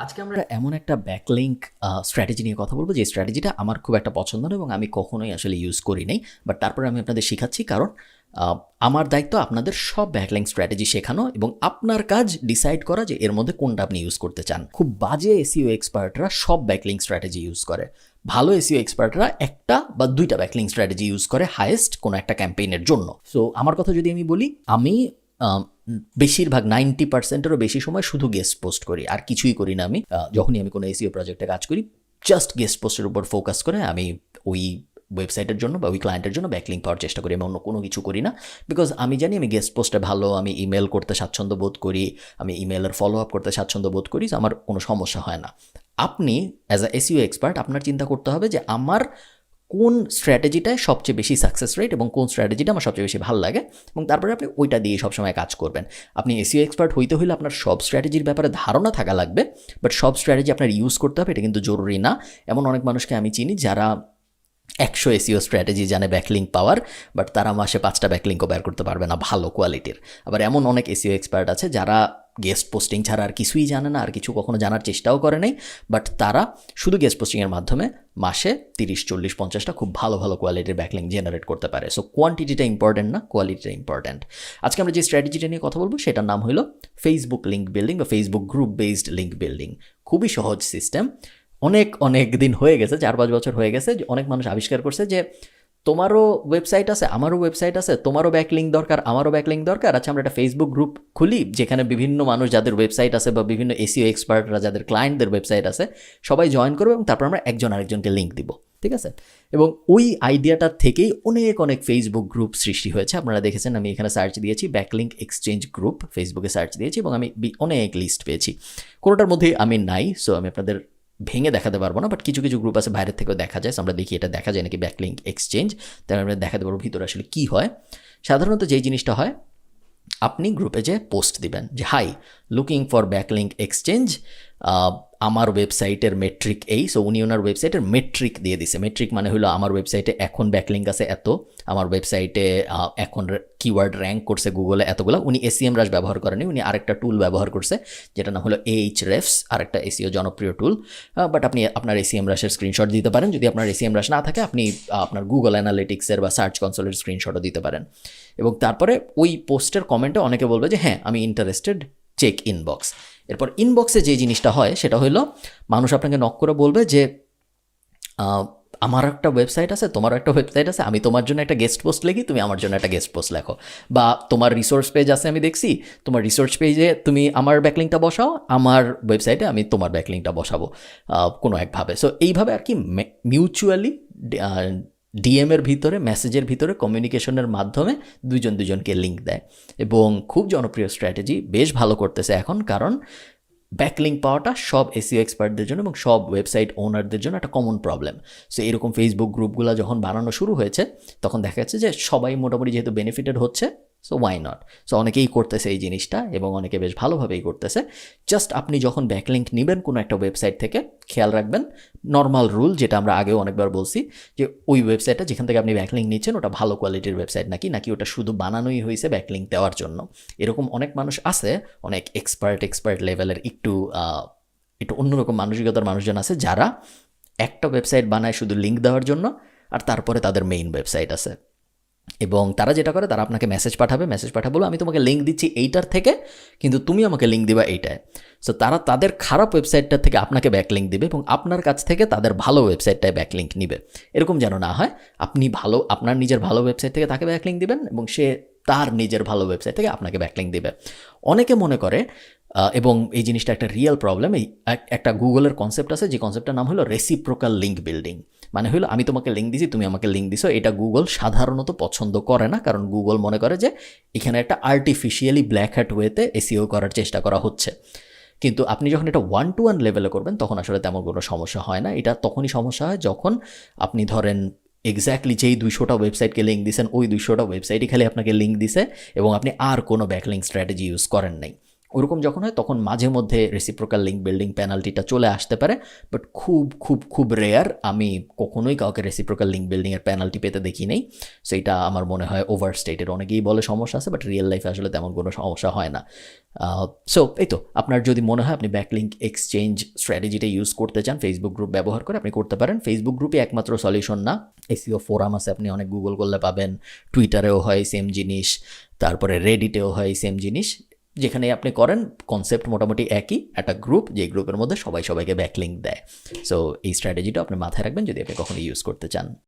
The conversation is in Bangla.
আজকে আমরা এমন একটা ব্যাকলিঙ্ক স্ট্র্যাটেজি নিয়ে কথা বলবো যে স্ট্র্যাটেজিটা আমার খুব একটা পছন্দ না এবং আমি কখনোই আসলে ইউজ করি নাই। বাট তারপরে আমি আপনাদের শেখাচ্ছি, কারণ আমার দায়িত্ব আপনাদের সব ব্যাকলিঙ্ক স্ট্র্যাটেজি শেখানো এবং আপনার কাজ ডিসাইড করা যে এর মধ্যে কোনটা আপনি ইউজ করতে চান। খুব বাজে এসইও এক্সপার্টরা সব ব্যাকলিঙ্ক স্ট্র্যাটেজি ইউজ করে, ভালো এসইও এক্সপার্টরা একটা বা দুইটা ব্যাকলিঙ্ক স্ট্র্যাটেজি ইউজ করে হাইয়েস্ট কোনো একটা ক্যাম্পেইনের জন্য। সো আমার কথা যদি আমি বলি, আমি বেশিরভাগ 90%-এরও বেশি সময় শুধু গেস্ট পোস্ট করি, আর কিছুই করি না। আমি যখনই আমি কোনো এসইও প্রজেক্টে কাজ করি, জাস্ট গেস্ট পোস্টের উপর ফোকাস করে আমি ওই ওয়েবসাইটের জন্য বা ওই ক্লায়েন্টের জন্য ব্যাকলিঙ্ক পাওয়ার চেষ্টা করি। আমি অন্য কোনো কিছু করি না, বিকজ আমি জানি আমি গেস্ট পোস্টে ভালো, আমি ইমেল করতে স্বাচ্ছন্দ্য বোধ করি, আমি ইমেলের ফলো আপ করতে স্বাচ্ছন্দ্য বোধ করি, আমার কোনো সমস্যা হয় না। আপনি অ্যাজ আ এসইও এক্সপার্ট আপনার চিন্তা করতে হবে যে আমার কোন স্ট্র্যাটেজিটায় সবচেয়ে বেশি সাকসেস রেট এবং কোন স্ট্র্যাটেজিটা আমার সবচেয়ে বেশি ভালো লাগে, এবং তারপরে আপনি ওইটা দিয়ে সবসময় কাজ করবেন। আপনি এসইও এক্সপার্ট হইতে হলে আপনার সব স্ট্র্যাটেজির ব্যাপারে ধারণা থাকা লাগবে, বাট সব স্ট্র্যাটেজি আপনার ইউজ করতে হবে এটা কিন্তু জরুরি না। এমন অনেক মানুষকে আমি চিনি যারা 100 এসইও স্ট্র্যাটেজি জানে ব্যাকলিঙ্ক পাওয়ার, বাট তারা মাসে 5টা ব্যাকলিঙ্কও বের করতে পারবে না ভালো কোয়ালিটির। আবার এমন অনেক এসইও এক্সপার্ট আছে যারা গেস্ট পোস্টিং ছাড়া আর কিছুই জানে না, আর কিছু কখনো জানার চেষ্টাও করে নাই, বাট তারা শুধু গেস্ট পোস্টিংয়ের মাধ্যমে মাসে 30, 40, 50টা খুব ভালো ভালো কোয়ালিটির ব্যাকলিঙ্ক জেনারেট করতে পারে। সো কোয়ান্টিটিটা ইম্পর্টেন্ট না, কোয়ালিটিটা ইম্পর্টেন্ট। আজকে আমরা যে স্ট্র্যাটেজিটা নিয়ে কথা বলবো সেটার নাম হলো ফেসবুক লিঙ্ক বিল্ডিং বা Facebook group based link building. খুবই সহজ সিস্টেম। অনেক দিন হয়ে গেছে, 4-5 বছর হয়ে গেছে, অনেক মানুষ আবিষ্কার করছে যে তোমারও ওয়েবসাইট আছে, আমারও ওয়েবসাইট আছে, তোমারও ব্যাকলিঙ্ক দরকার, আমারও ব্যাকলিঙ্ক দরকার। আচ্ছা, আমরা একটা ফেসবুক গ্রুপ খুলি যেখানে বিভিন্ন মানুষ যাদের ওয়েবসাইট আছে বা বিভিন্ন এসইও এক্সপার্টরা যাদের ক্লায়েন্টদের ওয়েবসাইট আছে সবাই জয়েন করবে, এবং তারপর আমরা একজন আরেকজনকে লিঙ্ক দিব, ঠিক আছে? এবং ওই আইডিয়াটার থেকেই অনেক ফেসবুক গ্রুপ সৃষ্টি হয়েছে। আপনারা দেখেছেন আমি এখানে সার্চ দিয়েছি ব্যাকলিঙ্ক এক্সচেঞ্জ গ্রুপ, ফেসবুকে সার্চ দিয়েছি এবং আমি অনেক লিস্ট পেয়েছি। কোনোটার মধ্যে আমি নাই, সো আমি আপনাদের ভেঙে দেখাতে পারবো না, বাট কিছু গ্রুপ আছে বাইরের থেকেও দেখা যায়। আমরা দেখি এটা দেখা যায় নাকি ব্যাকলিঙ্ক এক্সচেঞ্জ, তাই আমরা দেখাতে পারবো ভিতরে আসলে কী হয়। সাধারণত যেই জিনিসটা হয়, আপনি গ্রুপে যে পোস্ট দিবেন যে hi, looking for backlink exchange, আমার ওয়েবসাইটের মেট্রিক এই। সো উনি ওনার ওয়েবসাইটের মেট্রিক দিয়ে দিছে। মেট্রিক মানে হলো আমার ওয়েবসাইটে এখন ব্যাকলিঙ্ক আছে এত, আমার ওয়েবসাইটে এখন কিওয়ার্ড র্যাঙ্ক করছে গুগলে এতগুলো। উনি এসিএম রাশ ব্যবহার করেনি, উনি আরেকটা টুল ব্যবহার করছে যেটা নাম হলো Ahrefs, আরেকটা এসিও জনপ্রিয় টুল। বাট আপনি আপনার এসিএম রাশের স্ক্রিনশট দিতে পারেন। যদি আপনার এসিএম রাশ না থাকে, আপনি আপনার গুগল অ্যানালিটিক্সের বা সার্চ কনসোলের স্ক্রিনশটও দিতে পারেন। এবং তারপরে ওই পোস্টের কমেন্টে অনেকে বলবে যে হ্যাঁ আমি ইন্টারেস্টেড, চেক ইনবক্স। এরপর ইনবক্সে যে জিনিসটা হয় সেটা হলো মানুষ আপনাকে নক করে বলবে যে আমার একটা ওয়েবসাইট আছে, তোমারও একটা ওয়েবসাইট আছে, আমি তোমার জন্য একটা গেস্ট পোস্ট লিখি, তুমি আমার জন্য একটা গেস্ট পোস্ট লেখো। বা তোমার রিসোর্স পেজ আছে, আমি দেখছি তোমার রিসোর্স পেজে তুমি আমার ব্যাকলিঙ্কটা বসাও, আমার ওয়েবসাইটে আমি তোমার ব্যাকলিঙ্কটা বসাবো কোনো একভাবে। সো এইভাবে আর কি মিউচুয়ালি ডিএমের ভিতরে, মেসেজের ভিতরে কমিউনিকেশনের মাধ্যমে দুজনকে লিঙ্ক দেয়। এবং খুব জনপ্রিয় স্ট্র্যাটেজি, বেশ ভালো করতেছে এখন, কারণ ব্যাকলিঙ্ক পাওয়াটা সব এসইও এক্সপার্টদের জন্য এবং সব ওয়েবসাইট ওনারদের জন্য একটা কমন প্রবলেম। সো এরকম ফেসবুক গ্রুপগুলো যখন বানানো শুরু হয়েছে তখন দেখা যাচ্ছে যে সবাই মোটামুটি যেহেতু বেনিফিটেড হচ্ছে, সো ওয়াই নট। সো অনেকেই করতেছে এই জিনিসটা এবং অনেকে বেশ ভালোভাবেই করতেছে। জাস্ট আপনি যখন ব্যাকলিঙ্ক নেবেন কোনো একটা ওয়েবসাইট থেকে, খেয়াল রাখবেন নর্মাল রুল, যেটা আমরা আগেও অনেকবার বলছি, যে ওই ওয়েবসাইটটা যেখান থেকে আপনি ব্যাকলিঙ্ক নিচ্ছেন ওটা ভালো কোয়ালিটির ওয়েবসাইট নাকি ওটা শুধু বানানোই হয়েছে ব্যাকলিঙ্ক দেওয়ার জন্য। এরকম অনেক মানুষ আছে, অনেক এক্সপার্ট লেভেলের একটু অন্যরকম মানসিকতার মানুষজন আছে যারা একটা ওয়েবসাইট বানায় শুধু লিঙ্ক দেওয়ার জন্য, আর তারপরে তাদের মেইন ওয়েবসাইট আছে। এবং তারা যেটা করে, তারা আপনাকে মেসেজ পাঠাবে বলো আমি তোমাকে লিঙ্ক দিচ্ছি এইটার থেকে, কিন্তু তুমি আমাকে লিঙ্ক দিবা এইটায়। সো তারা তাদের খারাপ ওয়েবসাইটটার থেকে আপনাকে ব্যাকলিঙ্ক দিবে এবং আপনার কাছ থেকে তাদের ভালো ওয়েবসাইটটায় ব্যাকলিঙ্ক নিবে। এরকম যেন না হয়, আপনি আপনার নিজের ভালো ওয়েবসাইট থেকে তাকে ব্যাকলিঙ্ক দিবেন এবং সে তার নিজের ভালো ওয়েবসাইট থেকে আপনাকে ব্যাকলিঙ্ক দিবে। অনেকে মনে করে, এবং এই জিনিসটা একটা রিয়েল প্রবলেম, এই একটা গুগলের কনসেপ্ট আছে যে কনসেপ্টটার নাম হলো রেসিপ্রোকাল লিঙ্ক বিল্ডিং। মানে হলো আমি তোমাকে লিঙ্ক দিছি, তুমি আমাকে লিঙ্ক দিছো। এটা গুগল সাধারণত পছন্দ করে না, কারণ গুগল মনে করে যে এখানে একটা আর্টিফিশিয়ালি ব্ল্যাক হ্যাট ওয়েতে এসইও করার চেষ্টা করা হচ্ছে। কিন্তু আপনি যখন এটা 1-to-1 লেভেলে করবেন তখন আসলে তেমন কোনো সমস্যা হয় না। এটা তখনই সমস্যা হয় যখন আপনি ধরেন এক্স্যাক্টলি যেই 200টা ওয়েবসাইটকে লিঙ্ক দিয়েছেন ওই 200টা ওয়েবসাইটই খালি আপনাকে লিঙ্ক দিছে এবং আপনি আর কোনো ব্যাকলিঙ্ক স্ট্র্যাটেজি ইউজ করেন নাই। ওরকম যখন হয় তখন মাঝে মধ্যে রেসিপ্রোকাল লিঙ্ক বিল্ডিং পেনাল্টিটা চলে আসতে পারে, বাট খুব খুব খুব রেয়ার। আমি কখনোই কাউকে রেসিপ্রোকাল লিঙ্ক বিল্ডিংয়ের পেনাল্টি পেতে দেখি নেই। সো এটা আমার মনে হয় ওভার স্টেটেড। অনেকেই বলে সমস্যা আছে, বাট রিয়েল লাইফে আসলে তেমন কোনো সমস্যা হয় না। সো এই তো, আপনার যদি মনে হয় আপনি ব্যাকলিঙ্ক এক্সচেঞ্জ স্ট্র্যাটেজিটা ইউজ করতে চান ফেসবুক গ্রুপ ব্যবহার করে, আপনি করতে পারেন। ফেসবুক গ্রুপে একমাত্র সলিউশন না, এসইও ফোরাম আছে, আপনি অনেক গুগল করলে পাবেন। টুইটারেও হয় সেম জিনিস, তারপরে রেডিটেও হয় সেম জিনিস। যেখানে আপনি করেন কনসেপ্ট মোটামুটি একই, একটা গ্রুপ, যে গ্রুপের মধ্যে সবাই সবাইকে ব্যাকলিঙ্ক দেয়। সো এই স্ট্র্যাটেজিটা আপনি মাথায় রাখবেন যদি আপনি কখনো ইউজ করতে চান।